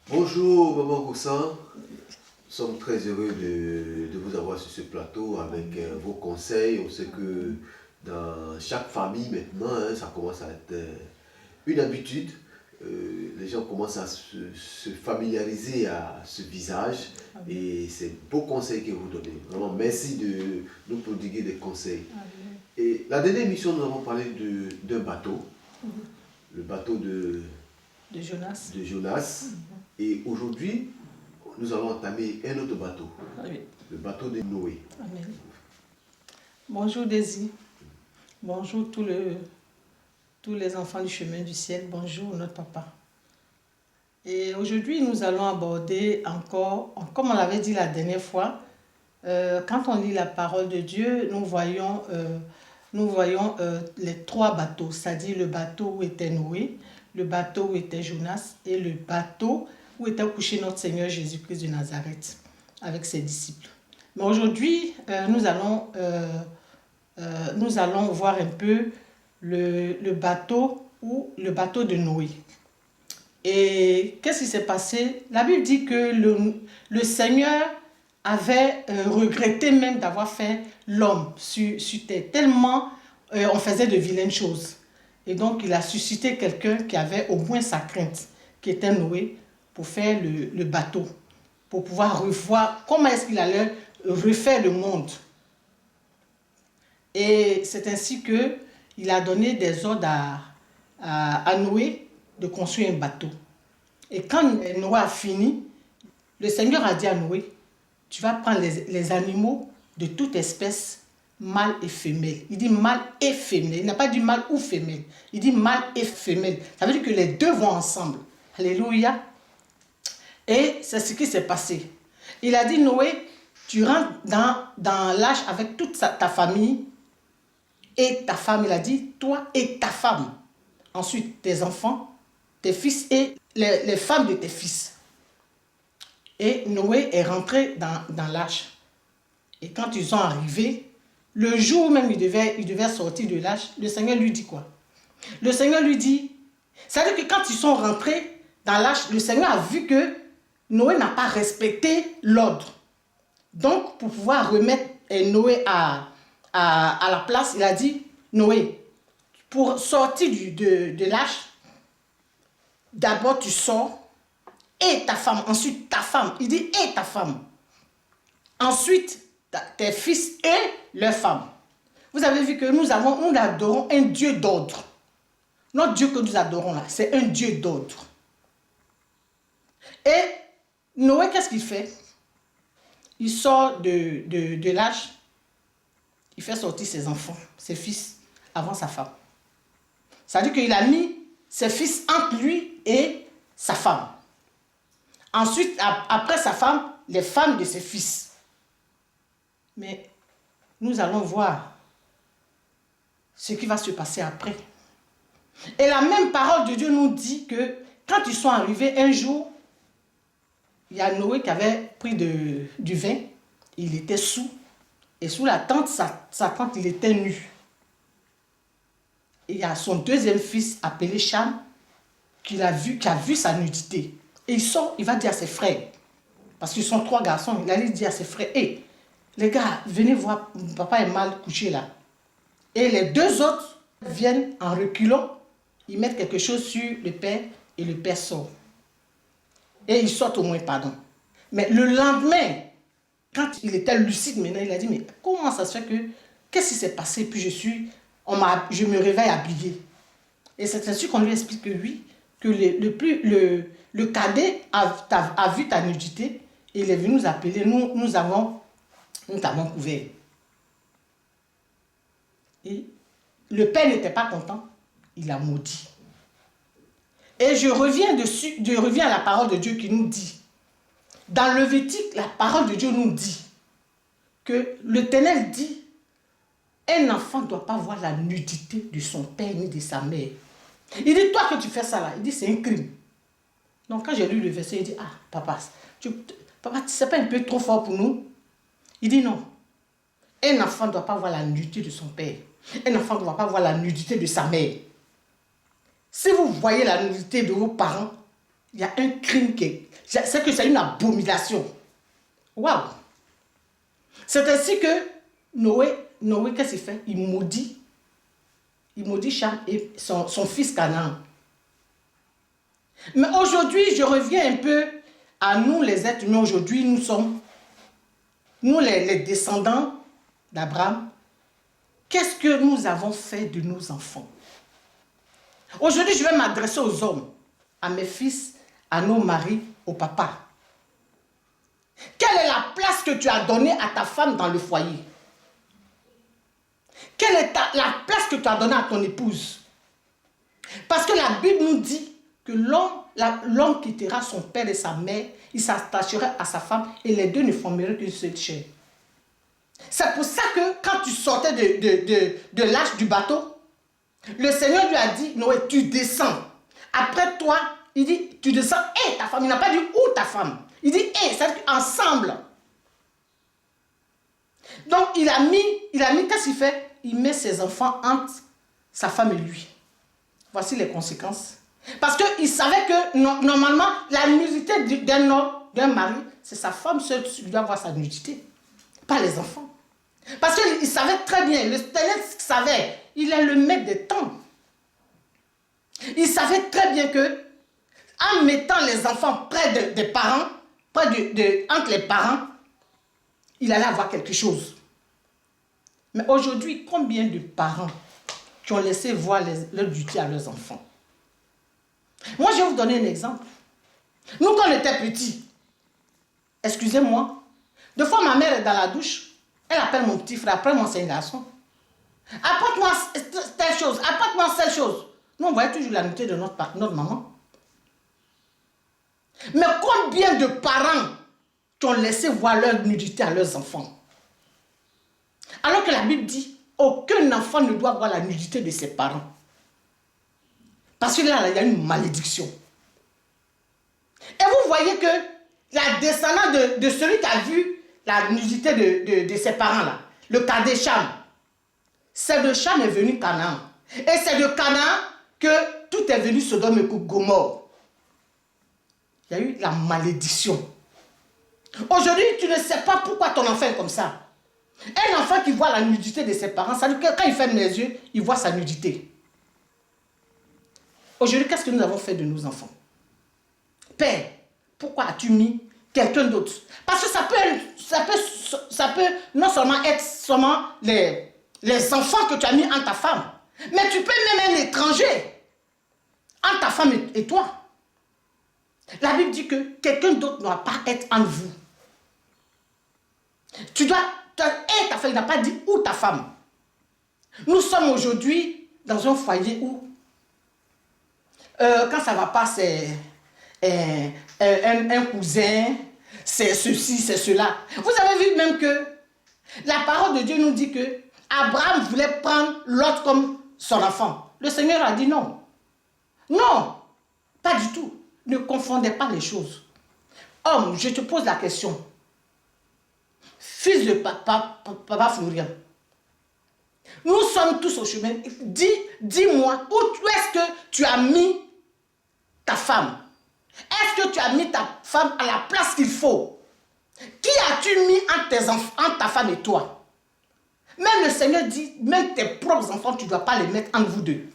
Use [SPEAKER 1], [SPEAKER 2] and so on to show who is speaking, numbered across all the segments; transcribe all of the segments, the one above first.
[SPEAKER 1] Bonjour Maman Goussan, nous sommes très heureux de vous avoir sur ce plateau avec vos conseils. On sait que dans chaque famille maintenant, ça commence à être une habitude. Les gens commencent à se familiariser à ce visage et c'est beaux conseils que vous donnez. Vraiment, merci de nous prodiguer des conseils. Et la dernière émission, nous avons parlé d'un bateau, le bateau
[SPEAKER 2] De Jonas.
[SPEAKER 1] de Jonas. Et aujourd'hui, nous allons entamer un autre bateau, le bateau de Noé.
[SPEAKER 2] Amen. Bonjour Daisy. Bonjour tous les enfants du chemin du ciel. Bonjour notre papa. Et aujourd'hui, nous allons aborder encore, comme on l'avait dit la dernière fois, quand on lit la parole de Dieu, nous voyons les trois bateaux, c'est-à-dire le bateau où était Noé, le bateau où était Jonas et le bateau où était couché notre Seigneur Jésus-Christ de Nazareth avec ses disciples. Mais aujourd'hui, nous allons voir un peu le bateau de Noé. Et qu'est-ce qui s'est passé? La Bible dit que le Seigneur avait regretté même d'avoir fait l'homme sur terre, tellement on faisait de vilaines choses. Et donc il a suscité quelqu'un qui avait au moins sa crainte, qui était Noé, pour faire le bateau, pour pouvoir revoir comment est-ce qu'il allait refaire le monde. Et c'est ainsi qu'il a donné des ordres à Noé de construire un bateau. Et quand Noé a fini, le Seigneur a dit à Noé, tu vas prendre les animaux de toute espèce, mâle et femelle. Il dit mâle et femelle. Il n'a pas dit mâle ou femelle. Il dit mâle et femelle. Ça veut dire que les deux vont ensemble. Alléluia. Et c'est ce qui s'est passé. Il a dit, Noé, tu rentres dans l'arche avec toute ta famille et ta femme. Il a dit, toi et ta femme. Ensuite, tes enfants, tes fils et les femmes de tes fils. Et Noé est rentré dans l'arche. Et quand ils sont arrivés, le jour où même il devait sortir de l'arche, le Seigneur lui dit quoi? Le Seigneur lui dit, c'est-à-dire que quand ils sont rentrés dans l'arche, le Seigneur a vu que Noé n'a pas respecté l'ordre. Donc, pour pouvoir remettre Noé à la place, il a dit, Noé, pour sortir de l'arche, d'abord tu sors, et ta femme, ensuite ta femme, il dit et ta femme. Ensuite, tes fils et leurs femmes. Vous avez vu que nous adorons un Dieu d'ordre. Notre Dieu que nous adorons là, c'est un Dieu d'ordre. Et Noé, qu'est-ce qu'il fait? Il sort de l'arche, il fait sortir ses enfants, ses fils, avant sa femme. Ça veut dire qu'il a mis ses fils entre lui et sa femme. Ensuite, après sa femme, les femmes de ses fils. Mais nous allons voir ce qui va se passer après. Et la même parole de Dieu nous dit que quand ils sont arrivés un jour, il y a Noé qui avait pris du vin, il était saoul, et sous la tente, sa tente, il était nu. Et il y a son deuxième fils appelé Cham, qui a vu sa nudité. Et il sort, il va dire à ses frères, parce qu'ils sont trois garçons, il allait dire à ses frères, hé, les gars, venez voir, papa est mal couché là. Et les deux autres viennent en reculant, ils mettent quelque chose sur le père et le père sort. Et ils sortent au moins, pardon. Mais le lendemain, quand il était lucide maintenant, il a dit, mais comment ça se fait que, qu'est-ce qui s'est passé? Puis je me réveille habillé. Et c'est ainsi qu'on lui explique que oui, que le cadet a vu ta nudité et il est venu nous appeler. Nous t'avons couvert. Et le père n'était pas content, il a maudit. Et je reviens à la parole de Dieu qui nous dit, dans Lévitique, la parole de Dieu nous dit que l'Éternel dit, un enfant ne doit pas voir la nudité de son père ni de sa mère. Il dit, toi que tu fais ça là, il dit, c'est un crime. Donc quand j'ai lu le verset, il dit, ah papa, c'est pas un peu trop fort pour nous? Il dit non. Un enfant ne doit pas voir la nudité de son père. Un enfant ne doit pas voir la nudité de sa mère. Si vous voyez la nudité de vos parents, il y a un crime C'est que c'est une abomination. Waouh! C'est ainsi que Noé, qu'est-ce qu'il fait? Il maudit Cham et son fils Canaan. Mais aujourd'hui, je reviens un peu à nous les êtres humains. Aujourd'hui, nous sommes, nous les descendants d'Abraham. Qu'est-ce que nous avons fait de nos enfants? Aujourd'hui, je vais m'adresser aux hommes, à mes fils, à nos maris, au papa. Quelle est la place que tu as donnée à ta femme dans le foyer? Quelle est la place que tu as donnée à ton épouse? Parce que la Bible nous dit que l'homme quittera son père et sa mère, il s'attacherait à sa femme et les deux ne formeraient qu'une seule chair. C'est pour ça que quand tu sortais de l'arche du bateau, le Seigneur lui a dit, Noé, tu descends. Après toi, il dit, tu descends et ta femme. Il n'a pas dit où ta femme. Il dit et, c'est-à-dire ensemble. Donc il a mis, qu'est-ce qu'il fait? Il met ses enfants entre sa femme et lui. Voici les conséquences. Parce qu'il savait que normalement, la nudité d'un homme, d'un mari, c'est sa femme seule qui doit avoir sa nudité, pas les enfants. Parce qu'il savait très bien, le Seigneur savait, il est le maître des temps. Il savait très bien que, en mettant les enfants près des parents, entre les parents, il allait avoir quelque chose. Mais aujourd'hui, combien de parents qui ont laissé voir leur duty à leurs enfants? Moi, je vais vous donner un exemple. Nous, quand on était petits, excusez-moi, deux fois ma mère est dans la douche, elle appelle mon petit frère, après moi c'est un garçon. Apporte-moi telle chose, apporte-moi telle chose. Nous, on voyait toujours la nudité de notre maman. Mais combien de parents qui ont laissé voir leur nudité à leurs enfants? Alors que la Bible dit, aucun enfant ne doit voir la nudité de ses parents. Parce que là, il y a une malédiction. Et vous voyez que la descendance de celui qui a vu la nudité de ses parents, là, le cas de Cham, c'est de Cham est venu Canaan. Et c'est de Canaan que tout est venu Sodome et Gomorrhe. Il y a eu la malédiction. Aujourd'hui, tu ne sais pas pourquoi ton enfant est comme ça. Un enfant qui voit la nudité de ses parents, ça veut dire que quand il ferme les yeux, il voit sa nudité. Aujourd'hui, qu'est-ce que nous avons fait de nos enfants? Père, pourquoi as-tu mis quelqu'un d'autre? Parce que ça peut non seulement être les enfants que tu as mis en ta femme, mais tu peux même un étranger entre ta femme et toi. La Bible dit que quelqu'un d'autre ne doit pas être en vous. Tu dois être ta femme, il n'a pas dit où ta femme. Nous sommes aujourd'hui dans un foyer où, quand ça ne va pas, c'est un cousin, c'est ceci, c'est cela. Vous avez vu même que la parole de Dieu nous dit que Abraham voulait prendre Lot comme son enfant. Le Seigneur a dit non. Non, pas du tout. Ne confondez pas les choses. Homme, je te pose la question. Fils de papa Florian, nous sommes tous au chemin. Dis-moi, où est-ce que tu as mis ta femme? Est-ce que tu as mis ta femme à la place qu'il faut? Qui as-tu mis entre ta femme et toi? Même le Seigneur dit, même tes propres enfants, tu ne dois pas les mettre entre vous deux.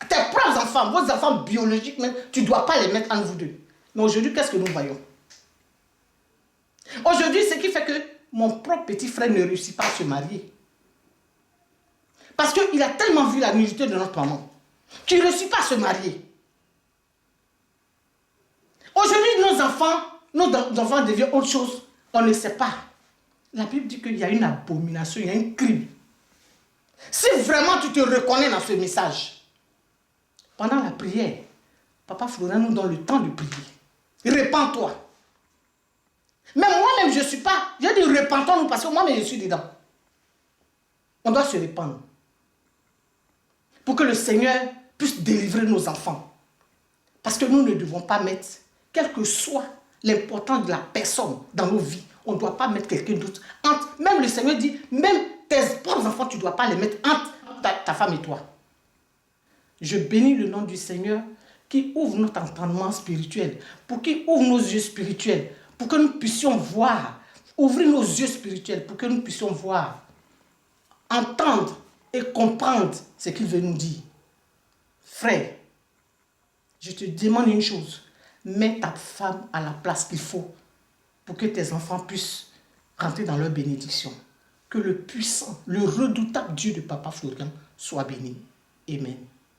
[SPEAKER 2] Tes propres enfants, vos enfants biologiques même, tu ne dois pas les mettre entre vous deux. Mais aujourd'hui, qu'est-ce que nous voyons? Aujourd'hui, ce qui fait que mon propre petit frère ne réussit pas à se marier. Parce qu'il a tellement vu la nudité de notre maman qu'il ne réussit pas à se marier. Aujourd'hui, nos enfants deviennent autre chose. On ne sait pas. La Bible dit qu'il y a une abomination, il y a un crime. Si vraiment tu te reconnais dans ce message, pendant la prière, Papa Florian nous donne le temps de prier. Répands-toi. Même moi-même, je ne suis pas... Je dis repentons-nous parce que moi-même, je suis dedans. On doit se répandre. Pour que le Seigneur puisse délivrer nos enfants. Parce que nous ne devons pas mettre, quel que soit l'importance de la personne dans nos vies, on ne doit pas mettre quelqu'un d'autre. Même le Seigneur dit, même tes propres enfants, tu ne dois pas les mettre entre ta femme et toi. Je bénis le nom du Seigneur. qu'il ouvre notre entendement spirituel, pour qu'il ouvre nos yeux spirituels, pour que nous puissions voir, ouvrir nos yeux spirituels, pour que nous puissions voir, entendre et comprendre ce qu'il veut nous dire. Frère, je te demande une chose, mets ta femme à la place qu'il faut pour que tes enfants puissent rentrer dans leur bénédiction. Que le puissant, le redoutable Dieu de Papa Florian soit béni. Amen.